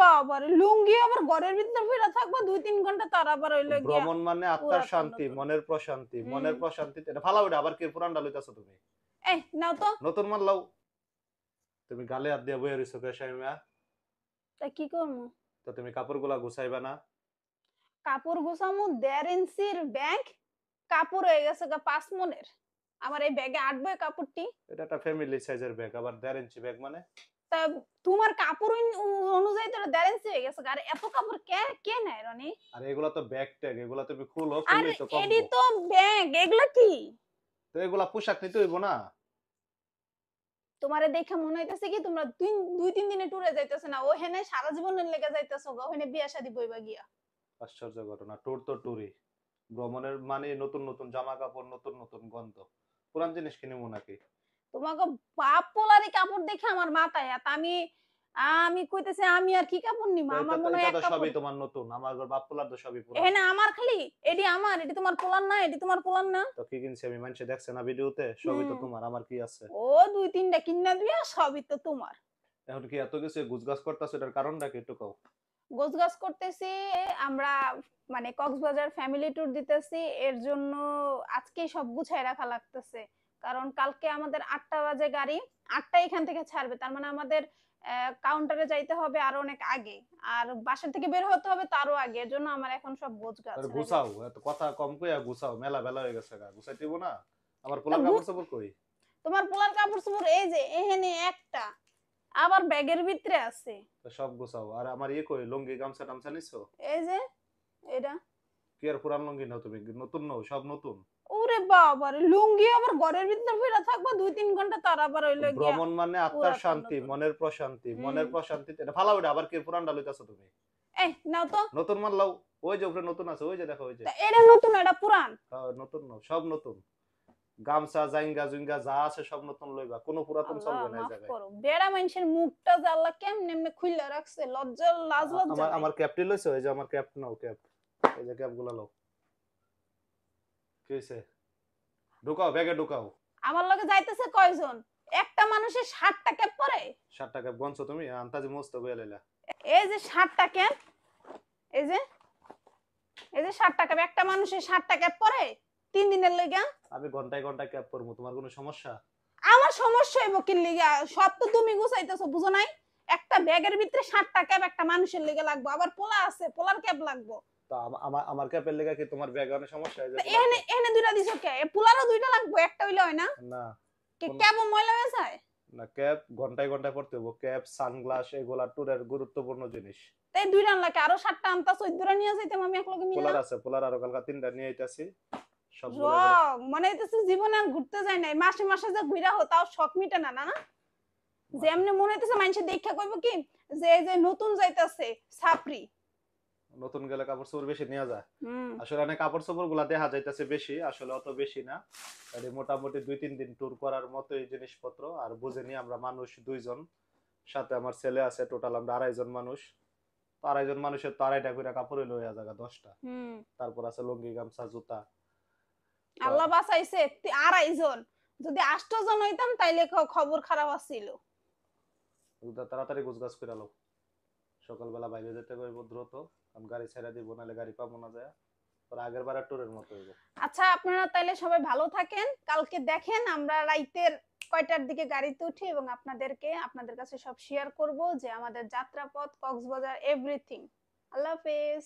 বাবারে, লুঙ্গি আবার ঘরের ভিতর ফিরে থাকবো 2-3 ঘন্টা, তার আবার হইলো গিয়া ভ্রমণ মানে আত্মার পুরাতন শান্তি, নতুন। মনের প্রশান্তি, হুম। মনের প্রশান্তি এটা ফালা ওটা আবার কি পুরানটা লইতাছো তুমি? এই নাও তো। নতুন মাল লাও। তুমি গালে হাত দিয়া বইয়া রইছো কে শামিমা? তা কি করবো? তো তুমি কাপড়গুলা গুছাইবা না? কাপড় গোছামু 1.5 ইঞ্চির ব্যাগ, কাপড় হয়ে গেছে 5 মনের। আমার এই ব্যাগে আটবে কাপড়টি। এটা একটা ফ্যামিলি সাইজের ব্যাগ, আবার 1.5 ইঞ্চি ব্যাগ মানে? তা তোমার কাপড় অনুযায়ী তো 1.5 ইঞ্চি হয়ে গেছে। আর এত কাপড় কে কে নেয় রনি? আর এগুলা তো ব্যাগ ট্যাগ, এগুলা তুমি খুলো, আর খুললেই তো এডি কমবো। তো ব্যাগ, এগুলা কি? তো এগুলা পোশাক নিতে হইব না? তোমারে দেখে মনে হইতেছে কি তোমরা 2-3 দিনে ট্যুরে যাইতেছ না, ওখানে সারা জীবনের লেগে যাইতেছো গো, ওখানে বিয়া শাদী বইবা গিয়া। আশ্চর্য ঘটনা, ট্যুর তো ট্যুরই। ভ্রমণের মানে নতুন নতুন জামা কাপড়, নতুন নতুন গন্ধ। পুরান জিনিস কিনবো নাকি? তোমাকে বাপ পোলারি কাপড় দেখে আমার মাথায় হাত। আমি আমি কইতেছি আমি আর কি কাপড় নিব? তো আমার মনে হয় এটা এক তো সবই কাপড়। তোমার নতুন, আমার ঘর বাপ পোলার তো সবই পুরান। এখানে আমার খালি এডি আমার, এডি তোমার পোলার না, এডি তোমার পোলার না। তো কি কিনছি আমি, মানুষে দেখছে না ভিডিওতে? সবই তো হুম। তোমার, আমার কি আছে? ও 2-3টা কিনা দিয়া সবই তো তোমার। এখন কি এত কিছু গুছগাছ করতেছো, এটার কারণটা কি একটু কও? গোছগাছ করতেছি। আমরা মানে কক্সবাজার ফ্যামিলি ট্যুর দিতেছি, এর জন্য আজকেই সব গুছায় রাখা লাগতেছে। কারণ কালকে আমাদের 8টা বাজে গাড়ি, 8টা এখান থেকে ছাড়বে, তার মানে আমাদের কাউন্টারে যাইতে হবে আরো অনেক আগে, আর বাসা থেকে বের হতে হবে তারও আগে। এর জন্য আমার এখন সব গোছগাছ তাহলে রেডি। গুছাও, এত কথা কম কইয়া গুছাও, মেলা বেলা হয়ে গেছে গা, গুছাই দিব না? আমার তা পোলার কাপড় চোপড় কই? তোমার পোলার কাপড় চোপড় এই যে এখানে একটা, আবার ব্যাগের ভিতরে আছে। তো সব গুছাও। আর আমার ইয়ে কই, লুঙ্গি গামছা টামছা নিছো? এই যে এটা। কি আর পুরান লুঙ্গি নাও তুমি? নতুন নাও, সব নতুন। ওরে বাবারে, লুঙ্গি আবার ঘরের ভিতর ফিরে থাকবো 2-3 ঘন্টা, তার আবার হইলো গিয়া ভ্রমণ মানে আত্মার পুরাতন শান্তি, নতুন। মনের প্রশান্তি, হুম। মনের প্রশান্তি এটা ফালা ওটা আবার কি পুরানটা লইতাছো তুমি? এই নাও তো। নতুন মাল লাও। ওই যে উপরে নতুন আছে, ওই যে দেখো, ওই যে। তা এটা নতুন, এটা পুরান? নতুন নাও, সব নতুন। গামছা জাইঙ্গা জুইঙ্গা যা আছে সব নতুন লইবা, কোনো পুরাতন আল্লাহ চলবে না এই মাফ জায়গায়। করো, বেড়া মানুষের মুখটা যে আল্লাহ কেমনে এমনি খুইলা রাখছে, লজ্জা লাজ লজ্জা আমার নাই। আমার ক্যাপটি লইছো? এই যে আমার ক্যাপ নাও, ক্যাপ। এই যে ক্যাপ গুলা লাও। কি হইছে? ঢুকাও, ব্যাগে ঢুকাও। আমার লগে যাইতেছে কয়জন? একটা মানুষের 60টা ক্যাপ পরে? 7টা ক্যাপ গনছো তুমি? আন্তাজি মস্ত কইয়া লইলা। এই যে 60টা ক্যাপ, এই যে এই যে 60টা ক্যাপ, একটা মানুষের 60টা ক্যাপ পরে 3 দিনের লেগা? আমি ঘন্টায় ঘন্টায় ক্যাপ পরবো, তোমার কোনো সমস্যা? আমার সমস্যা হইব কি লিগা? সব তো তুমি গুছাইতেছো, বুঝো নাই? একটা ব্যাগের ভিতরে 60টা ক্যাপ একটা মানুষের লেগে লাগবে, আবার পোলা আছে, পোলার ক্যাপ লাগবে। তো আমার আমার ক্যাপের লেগা কি তোমার ব্যাগ অনেক সমস্যা হয়ে তা যায় তোমার এখানে ক্যাপ? এখানে দুইটা দিছো কে? এ পোলারও দুইটা লাগবে, একটা হইলে হয় না? না। কে কোন ক্যাবও ময়লা হয়ে যায়? না, ক্যাপ ঘন্টায় ঘন্টায় পরতে হবো। ক্যাপ, সানগ্লাস এগুলা ট্যুরের গুরুত্বপূর্ণ জিনিস। তাই দুইটা আনলাকে, আরো 7টা আনতা 14টা নিয়ে যাইতাম আমি একলগে মিললা। পোলার আছে, পোলার আরো কালকা 3টা নিয়ে আইতাছি। সবগুলো এগুলো। রং মানে হইতেছে জীবনে আর ঘুরতে যায় নাই, মাসে মাসে যে ঘুরা হতাও শখ মিটে না, না না? যে এমনি মনে হইতেছে মানুষে দেখা কইব কি যে এই যে নতুন যাইতাছে সাপরি। নতুন গেলে কাপড় চোপড় বেশি নেওয়া যায়। হুম। আসলে অনেক কাপড় চোপড় গুলা দেখা যাইতেছে বেশি, আসলে অত বেশি না। তাহলে মোটামুটি 2-3 দিন ট্যুর করার মতো এই জিনিসপত্র। আর বুঝেনি আমরা মানুষ 2 জন, সাথে আমার ছেলে আছে, টোটাল আমরা 2.5 জন মানুষ। তো 2.5 জন মানুষের তো 2.5টা করে কাপড় হইলো হইয়া জায়গা 10টা। হুম। তারপর আছে লুঙ্গি গামছা জুতা। তো আল্লাহ বাঁচাইছে 2.5 জন। যদি 8জন হইতাম তাইলে খবর খারাপ আছিল। তাড়াতাড়ি গুছগাছ করে লো। সকালবেলা বাইরে যেতে হইব দ্রুত, কারণ গাড়ি ছেড়ে দিব, নাহলে গাড়ি পাবো না যায়। পরে আগের বার ট্যুরের মতো হইব। আচ্ছা, আপনারা তাইলে সবাই ভালো থাকেন, কালকে দেখেন আমরা রাইতের কয়টার দিকে গাড়িতে উঠি, এবং আপনাদের কাছে সব শেয়ার করব যে আমাদের যাত্রাপথ, কক্সবাজার, এভরিথিং। আল্লাহ হাফেজ।